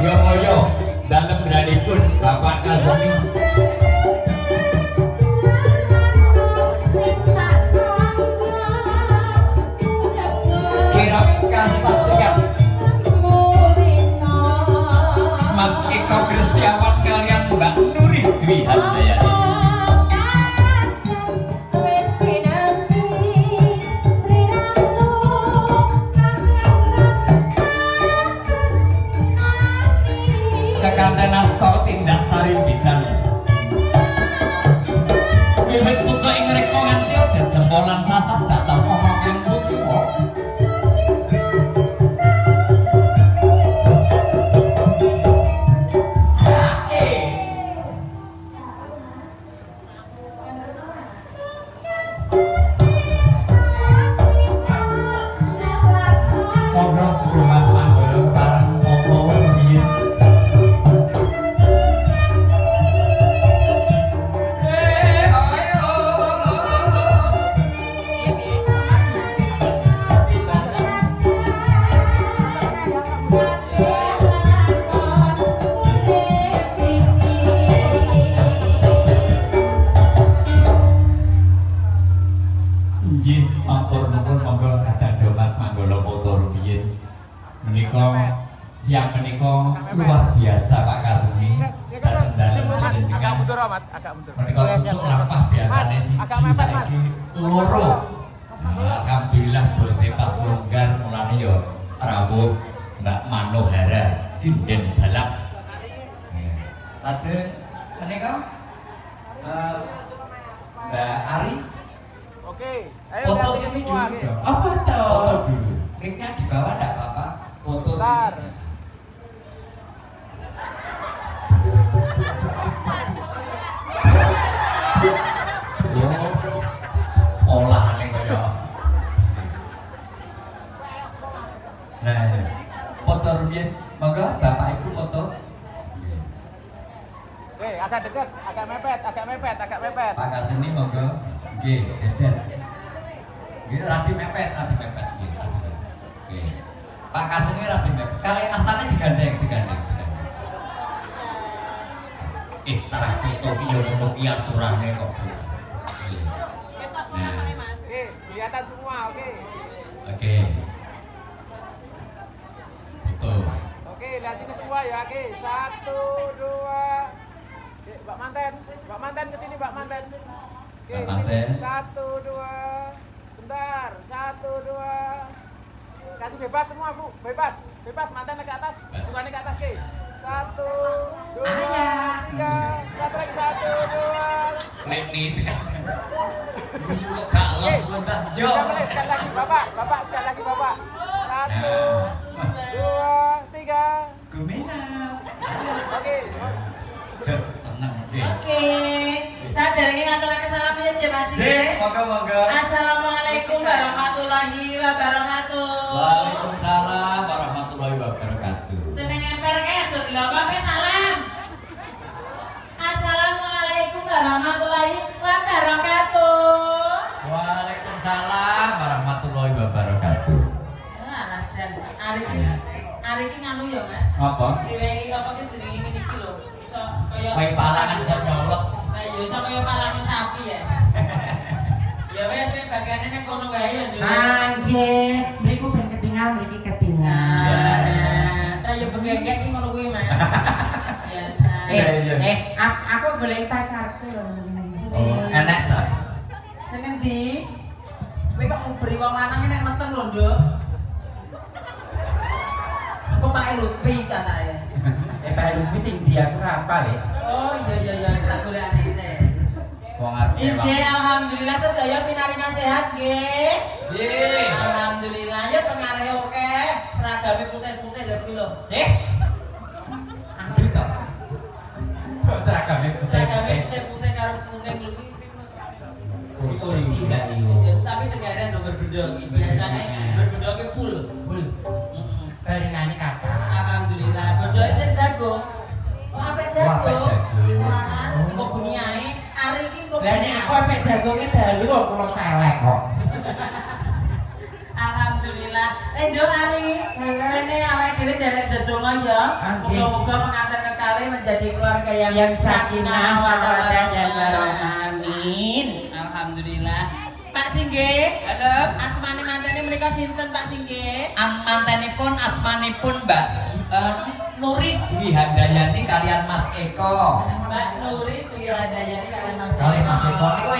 Surabaya dalem granipun Bapak Kasemi kirap kasatriyan Mas Eko Kristiawan kalian Mbak Nuri Dwi Handayani. Kekanten asta tindak sari bidang wiwit pucuk ing reka nganti aja jempolan sasat zatah ana kang putih siang menika luar biasa Pak Kasemi agak mundur amat agak mundur menika untuk lampah biasane siji saiki loro alhamdulillah bose pas longgar mulane yo rawuh Mbak Manohara sinden balap lajeng menika Mbak Ari oke ayo foto sini dulu oh foto dulu mic-nya di bawah enggak apa-apa foto sini olahan yang kaya nah foto rupiah monggo bapak ibu foto agak dekat, agak mepet Pak Kasemi monggo nggih jejer nggih radi mepet nggih Pak Kasemi radi mepet kali astane digandeng tarah foto iki yo ngono ki aturane kok Bu. Ketok mana Mas? Kelihatan semua, oke. Oke. Foto. Oke, lihat sini semua ya, oke. 1 2 Mbak Manten ke sini Mbak Manten. Oke, sini 1 2 bentar. 1 2 kasih bebas semua Bu, bebas Manten ke atas, bukannya ke atas ke. 1 2 3 satu lagi 1 2 menit kalau bentar jo sekali lagi bapak sekali lagi bapak 1 2 3 gumina oke senang oke saya dari ngaturaken salam ya Mas monggo assalamualaikum warahmatullahi wabarakatuh waalaikumsalam warahmatullahi wabarakatuh seneng emper dilokok salam. Assalamualaikum warahmatullahi wabarakatuh. Waalaikumsalam warahmatullahi wabarakatuh. Alah jan ari iki nganu ya Mas. Apa? Diwehi apa ki jenenge ngene iki lho. Iso kaya palangan iso nyolot. Lah ya iso kaya palangan sapi ya. Ya wis bagane ning kono wae ya. Nggih, mriku ben ketinggal mriki ketinggal. Ya bengek-bengek ki ngono kuwi Mas. Biasa. Aku golek pacarku lho. Oh, enak to. Sing endi? Kowe kok nguberi wong lanang nek meteng lho, Nduk. Kok Pak Lutfi katanya. Pak Lutfi sing dia aku rapal ya. Oh iya tak golekane iki. Wong arep wae. Nggih, alhamdulillah sedaya pinaringan sehat nggih. Nggih. Alhamdulillah ya pengaruhe oke. Seragame putih-putih lho kuwi lho. Nggih. Ambil to. Seragame putih-putih karo kuning lho kuwi. Kursi enggak iyo. Tapi tegaran dong berbeda iki. Biasane berbeda ki full. Baringane kapan? Alhamdulillah. Bodoh sing jago. Kok apik jago? Kok bunyi ae. Ari iki kok. Lah nek aku apik jagonge dalu kok kula celek kok. Alhamdulillah. Alhamdulillah. Do Ari, rene awake dhewe derek ndedonga ya. Muga-muga pengantin kekali menjadi keluarga yang sakinah mawaddah warahmah. Amin. Alhamdulillah. Pak Singgih, halo. Asmane mantene menika sinten Pak Singgih? Mantenipun asmanipun Mbak Nuri Dwi Handayani kalian Mas Eko. Mbak Nuri Dwi Handayani kalian Mas Eko. Kalian Mas Eko niku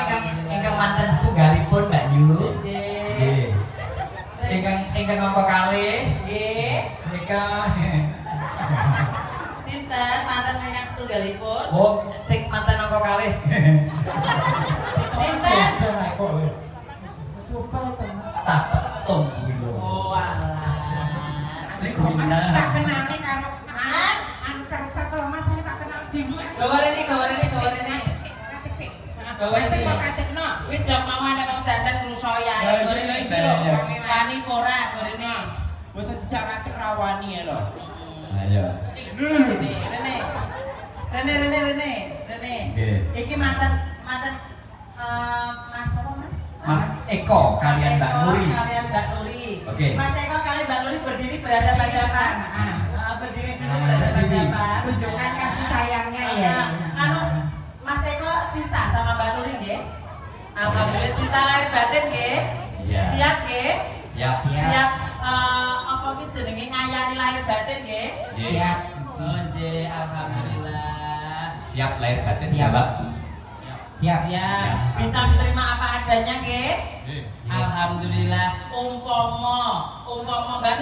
ingkang manten setunggalipun Mbak Yu. Nggih. Ingkang angka kalih. Nggih. Nika. Sinten manten ingkang setunggalipun? Oh, sing manten angka kalih. Sinten? Tak tung. Oh alah. Tak kenali karo anu cak kalau Mas ini tak kenal dulu. Gawe ini. Gawe iki kok katekno. Kuwi jam mawon nek dandan rusoya. Gawe iki lho wani ora gorene. Wis dicarake rawani ya lho. Ayo. Rene. Nggih. Iki mantan Mas apa Mas? Mas Eko kalian Mbak Nuri. Kalian Mbak Nuri. Oke. Mas Eko kalian Mbak Nuri berdiri berhadapan-hadapan. Berdiri dulu berhadapan-hadapan. Tunjukkan kasih sayangnya ya. Anu Mas Eko cinta sama Mbak Nuri nggih? Alhamdulillah cinta lahir batin nggih? Iya. Siap nggih? Siap. Apa ki jenenge ngayani lahir batin nggih? Siap. Oh nggih, alhamdulillah. Siap lahir batin ya, Mbak. Siap. Bisa menerima apa adanya nggih? Alhamdulillah. Umpama Mbak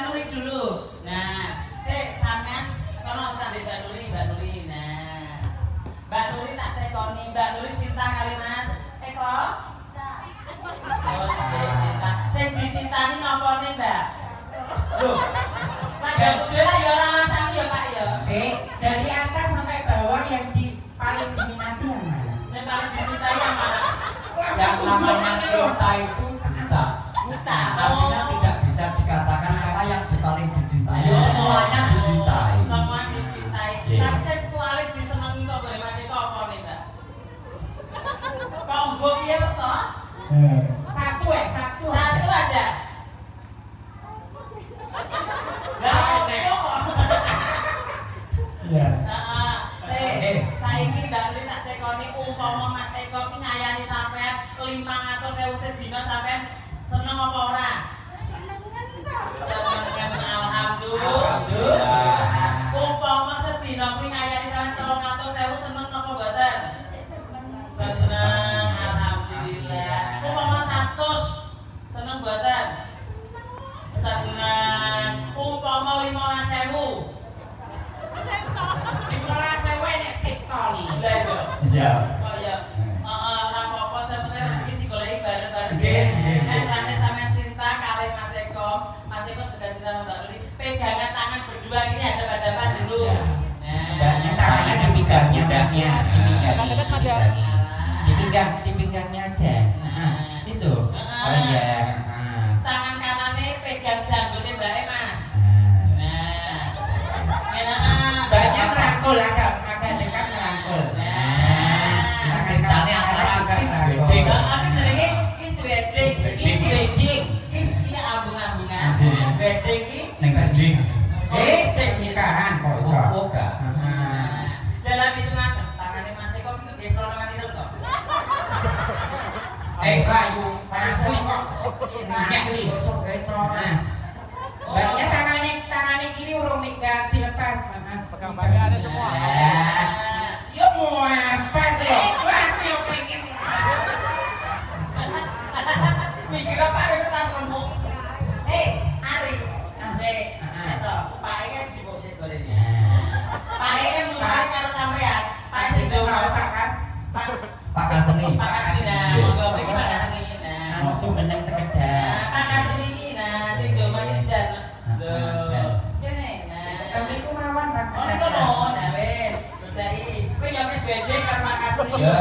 Nuri dulu. Nah, sampean kono tak Mbak Nuri. Nah. Mbak Nuri tak tekoni, Mbak Nuri cinta kali Mas Eko? Cinta. Sing dicintani napa nih, Mbak? Loh. Pak ya ora rasani ya, Pak ya. Dari atas sampai bawah yang paling diminati yang mana? Yang paling dicintai yang mana? Yang namanya cinta itu buta. Artinya tidak bisa dikatakan apa yang paling dicintai. Semuanya dicintai. Semua dicintai. Tapi saya paling disenangi kok bare Mas Eko apa nih, Mbak? Kok mbok piye to? Satu aja. Lah, kok. Iya. Saiki Mbak Nuri tak tekoni umpama Mas Eko ki ngayani sampean 500.000 sedina sampean seneng apa ora? Seneng alhamdulillah. Umpama sedina kuwi ngayani sampean 300.000 seneng apa mboten? Seneng alhamdulillah. Umpama 100 seneng mboten? Seneng. Umpama 15.000 Iya. Oh iya. Apa-apa sebenarnya rezeki digoleki bareng-bareng. Nggih. Karena sampean cinta kali Mas Eko juga cinta sama Mbak Nuri. Pegangan tangan berdua gini hadap-hadapan dulu. Mbaknya tangannya di pinggangnya, mbaknya. Dekat Mas ya. Di pinggangnya aja. Itu. Oh iya. Tangan kanannya pegang janggutnya Mbaknya Mas. Mbaknya merangkul agak dekat merangkul. Cintanya antara wedding. Apa jenenge? Is wedding. Is iki ambung-ambungan. Wedding iki Neng wedding. Nikahan kok iso. Oh, enggak. dalam hitungan tangannya Mas Eko itu dia selalu nangani dong kok. Bayu, pasal kok. Nyakli. Mbaknya tangannya kiri urung megang dilepas. Pegang badannya ada semua. Ya mau apa tuh? Wah, aku yang pengen. Mikir apa itu kan kamu? Ari. Itu, Pak Eka sibuk-sibuk goleknya. Pak Eka musari karo sampean. Pak sing do mau Pak Kaseni. Pak Kaseni nah, monggo mriki Pak Kaseni. Nah, Aku meneng sekedar. Pak Kaseni iki nah sing do manijan. Lho. Kene. Nah, Assalamualaikum mawon Pak. oh itu lho, nah wis. Berjai. Kowe yo wis wedhe karo Pak Kaseni. Ya.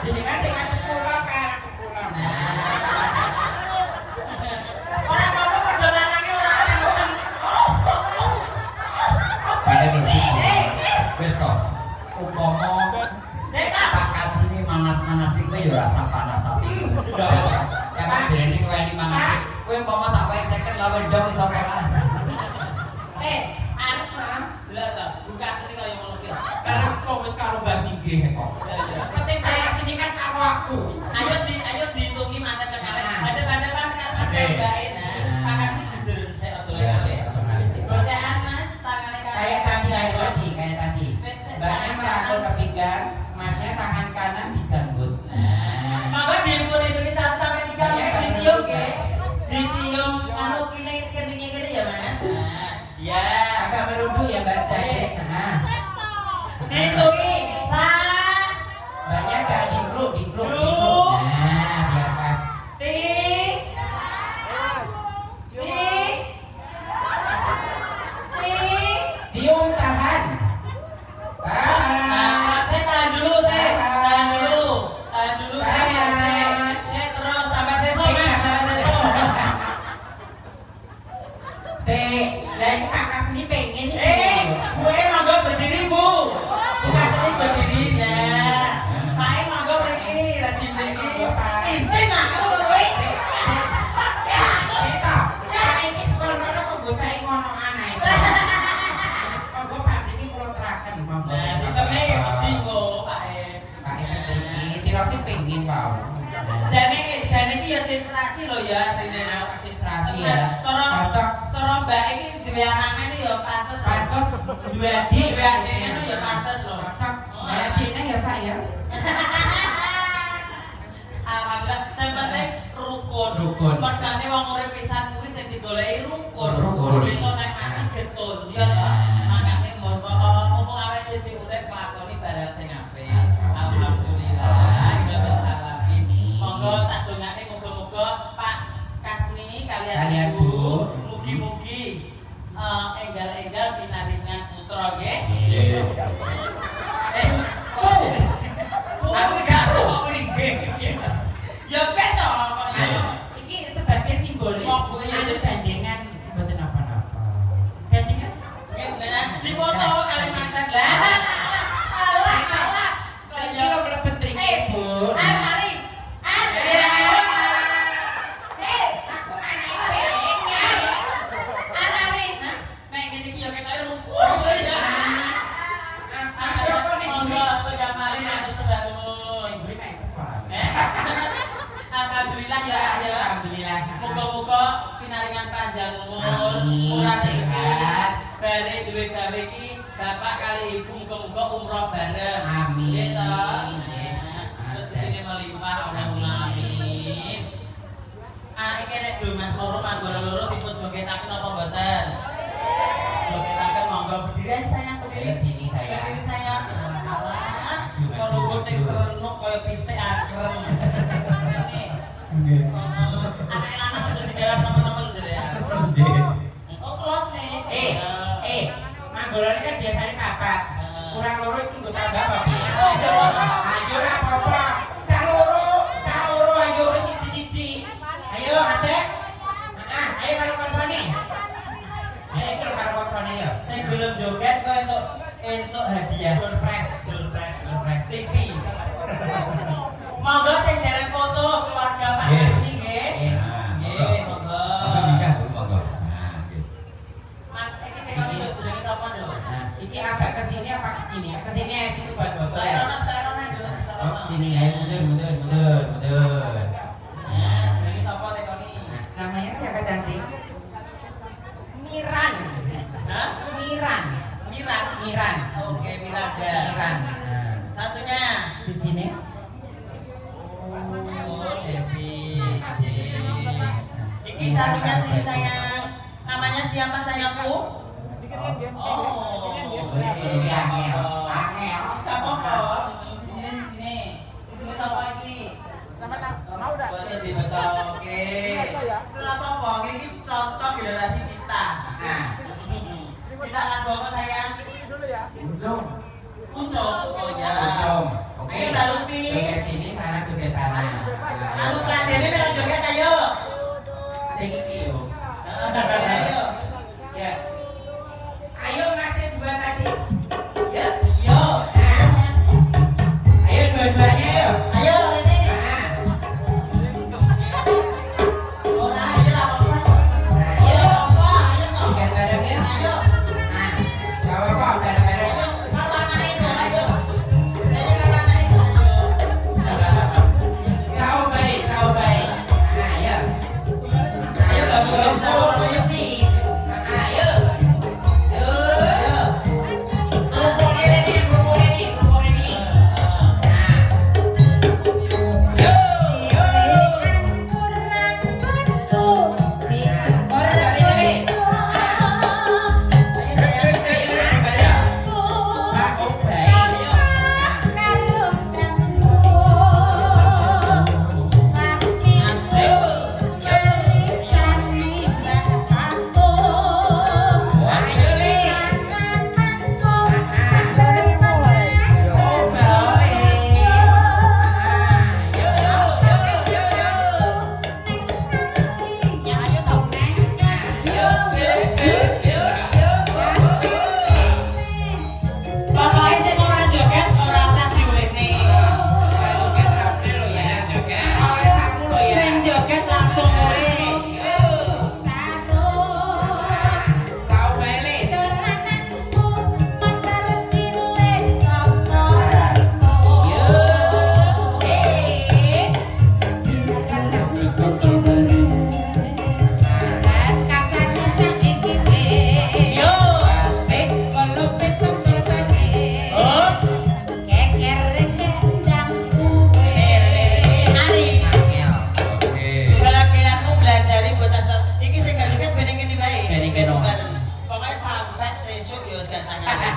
Jadi kan dengan kula kan kula. Orang ngomong padha lanange ora ngomong. Ini lebih. Wis toh. Umpama Pak Kaseni manas-manas iki ya rasa panas ati. Yang jene kowe iki manas Kowe mau tak wae seket lawan ndok iso ora. Arep paham? Lha ta, buka sini kaya ngono ki. Karena kok wis karo Mbak Singgih kok. Penting bayar sini kan karo aku. Ayo dihitungi mantan kekale. Hadap-hadapan karo Mas Mbak Ena. Pakas jujur saya aja lali. Gocekan Mas, tangane Kayak tadi. Mbaknya merangkul ke pinggang, Masnya tangan kanan di janggut. Maka diimpun itu kita sampai 3 menit dicium ke. Dicium anu keningnya kene ya Mas. Ya. Agak merunduk ya Mbak Sade. Dihitungi. Mbaknya agak digluk. Gluk. Nah, biar pas. Cium tahan. Saya tahan dulu. Saya terus sampai sesok Mas, sampai sesok. Lagi kakak sini pengen. Gue mangga berdiri Bu. Bukan sini berdiri ya. Mae mangga berdiri, lagi berdiri. Izin aku kowe. Ini kono kok bocah ngono aneh. Kok pabrik iki kula teraken Nah, diteme bingo Pak E. Tirosi pengen wae. Jane iki ya sentrasi lho ya asline. Konsentrasi ya. Cara Mbak iki duwe anakane ya pantes. Dua adik Duwe ya pantes lho. cocok. Nah, adiknya ya Pak ya. Alhamdulillah, saya penting rukun. Mergane wong urip pisan kuwi sing digoleki rukun. Iso nek mati getun ya ta. Makane monggo mumpung awake dhewe urip nglakoni barang sing apik. Alhamdulillah, ya alamin. Monggo tak dongake muga-muga Pak Kasni kalian Ibu mugi-mugi enggal-enggal pinaringan putra nggih. Aku gak kok nggih. Ya beto. Ini sebagai simbolis. Ada gandengan mboten apa-apa. Gandengan? Di foto Kalimantan lah. Alah. Iki lho mlebet mriki, Bu. Ari. Aku aneh. Ari. Nek ngene iki ya ketoke rukun ya. Aku kok nek Monggo udah mari matur sedherek. buri nek sekolah. Alhamdulillah ya ya. Alhamdulillah. Muga-muga pinaringan panjang umur, Amin. murah rezeki. Sehat. Bare duwe gawe iki bapak kali ibu muga-muga umroh bareng. Amin. Nggih to. Nggih. Rezekine melimpah Allahumma amin. Iki nek lho Mas loro manggone loro dipun jogetaken apa mboten? Jogetaken monggo berdiri sayang Ayo berdiri. sini saya. Berdiri sayang. Kalau kucing renuk kaya pitik akrem. Nggih. Anak lanang aja digawe teman-teman jere ya. Nggih. Oh, kelas nih. Manggolane kan biasanya papat. Kurang loro iki nggo tambah apa piye? Oh, iya. Ayo ora apa-apa. Cah loro ayo wis siji-siji. Ayo, Adek. Ayo karo kancane. Ayo iki karo kancane ya. Saya belum joget kok entuk hadiah. Surprise. TV. Monggo sing dereng foto keluarga Pak Nggih. Kasni nggih. Nggih, monggo. Apa nikah Bu monggo. Nah, nggih. Mas, iki tekoni lho jenenge sapa lho? Nah, iki agak ke sini apa ke sini? Ke sini aja situ buat bos. Sterono dulu, Oh, sini ya, mundur. Nah, jenenge sapa tekoni? Namanya siapa cantik? Miran. Hah? Miran. Oke, Miranda. Miran. Satunya. Di sini. Oh, Devi. Iki satunya sini sayang. Namanya siapa sayangku? Oh. Angel. Siapa kok? Sini. Sini siapa ini? Mau dah? Buatnya dibaca. Oke. Setelah apa? Ini contoh generasi kita. Nah, Kita langsung apa sayang? Dulu ya. Uncok. Oh ya. Oke. Ayo Mbak Lupi. Joget sini, joget sana. Anu peladene melu joget ayo. Sing iki yo. Ayo. Ya. Ayo ngasih dua tadi. Ya. Yo. Ayo dua-duanya yuk. Ayo ini. Nah. Ora ayo lah.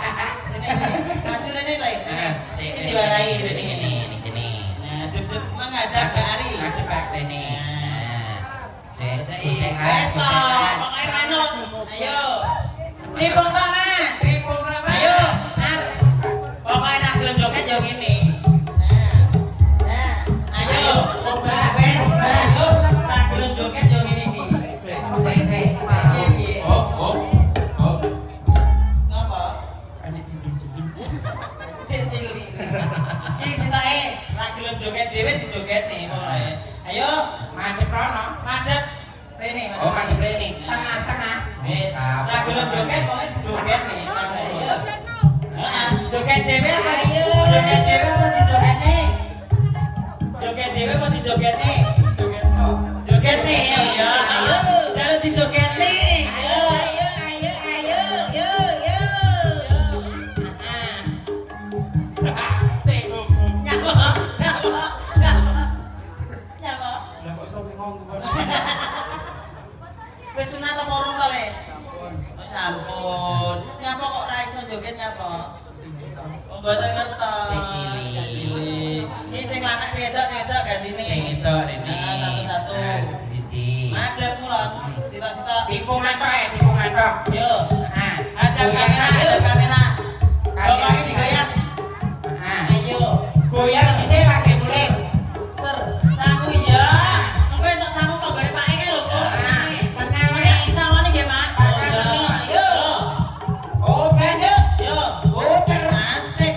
Masih ini lah. Ini diwarai ini. Nah, duduk menghadap ke Ari. Ngadep ke ini. Pokoknya manut. Ayo. Tipung Mas. Ayo. Pokoknya nak belum joget yo ngene. Nah. Ayo. Wes. Ayo. Nak belum joget yo ngene iki. Oh. Ngapa? Sing lebih. Iki sitae nak belum joget dhewe dijoget nih pokoknya. Ayo. Madep rono. Madep. Rene. Oh, madep rene. Tengah. Wis. Nak belum joget pokoknya dijoget nih. Ayo. Joget dhewe apa? Joget dhewe apa dijogetne? Joget dhewe apa dijogetne? Jogetne ya. Ayo. Kalau dijogetne. Ayo. Nyapa? Wis sunat apa urung kali? Oh sampun. Nyapa kok ra iso joget nyapa? Oh mboten ngertos. Cilik. Iki sing lanang sing wedok gantine. Sing itu Rene. Satu-satu. Siji. Madhep kulon. Sita-sita. Tipungan tok. Yo. Hadap kamera. Bapaknya digoyang. Ayo. Goyang dhisik lagi mulai. Ser. Sangu ya. Engko entuk sangu kok gare pake lho, Kok. Tenang wae. Sawane nggih, Mak. Yo. Oh, banyak. Yo. Puter. Asik.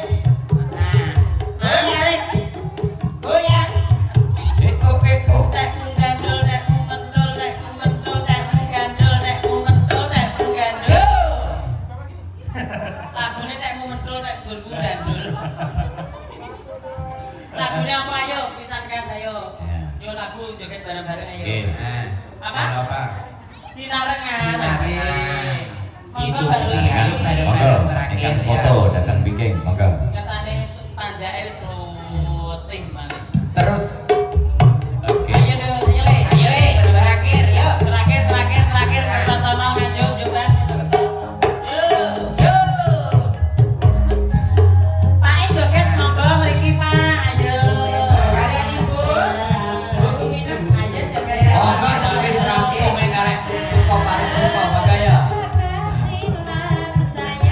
Goyang. Asik. Goyang. Itu. Tek gandul, tek mentul, tek mentul, tek gandul, tek mentul, tek gandul. Yo. Lagune tek mentul, tek gandul. Lagune apa ayo? Pisankan ayo. Yo lagu joget bareng-bareng ayo. Apa? Sinarengan. Itu baru Monggo, ingkang foto datang bikin, monggo. Katane panjake wis ruting maneh. Terus oke. Ayo deh, ayo le. Ayo berakhir yo. Terakhir kita sama ngajuk juga. Yo. Pak joget monggo mriki Pak. Ayo. Kalian ibu. Bu minum. Ayo joget. Monggo tapi seratu mengarek suka parek suka bagaya. Asik. Saya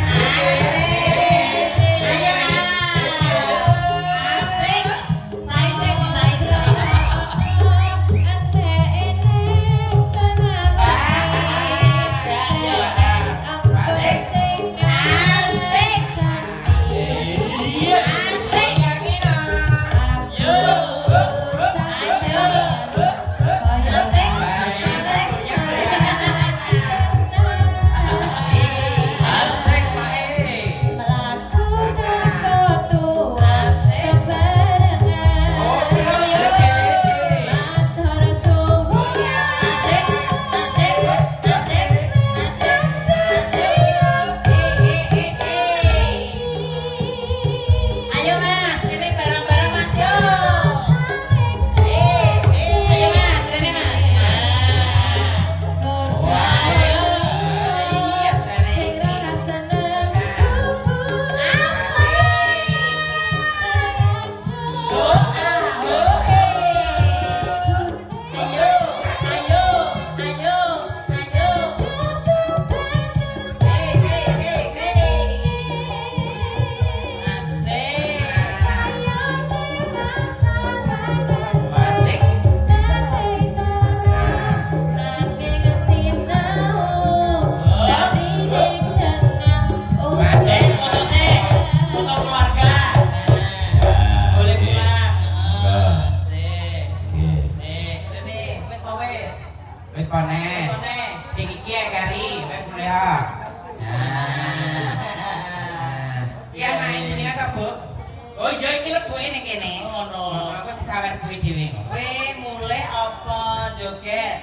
Oh iya iki lebuke ning kene. Ngono. Aku sawer kuwi dhewe. Kowe mulai apa joget?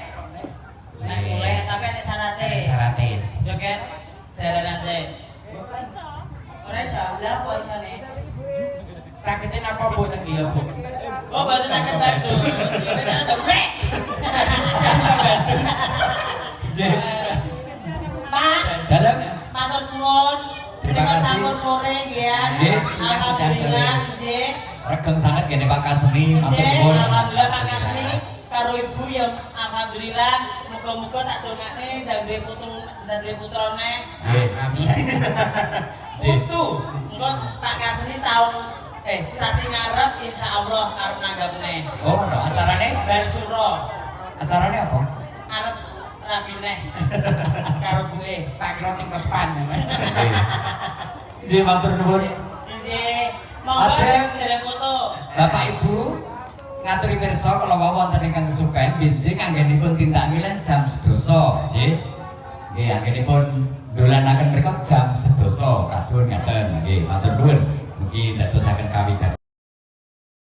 Nek mulai tapi nek syarate. Syarate. Joget jalanan sih. Ora iso, lha apa isone? Sakite napa Bu tak dia Bu? Oh, baru sakit Bandung. Ya wis ana rek. Pak, Dalam. matur suwun. Terima kasih. sore ya. Alhamdulillah nggih. Regeng sangat gini Pak Kasmi, matur Nggih, nuwun. alhamdulillah Pak Kasmi karo ibu ya alhamdulillah muga-muga tak dongakne dadi putrane. Amin. Putu. Engko Pak Kasmi taun sasi ngarep insyaallah arep nanggapne. Oh, no, acarane? Bar suro. Acarane apa? Arep rapine karo gue. Tak kira tingkepan. Nggih, matur nuwun. Nggih, monggo Ajeng. dereng foto. Bapak Ibu ngaturi pirsa kala wonten ingkang supen benjing anggenipun tindak milen jam 12 nggih. Nggih, anggenipun dolanaken mriku jam 12 kasuwun ngaten nggih. Matur nuwun. Mugi dadosaken kawigatèn.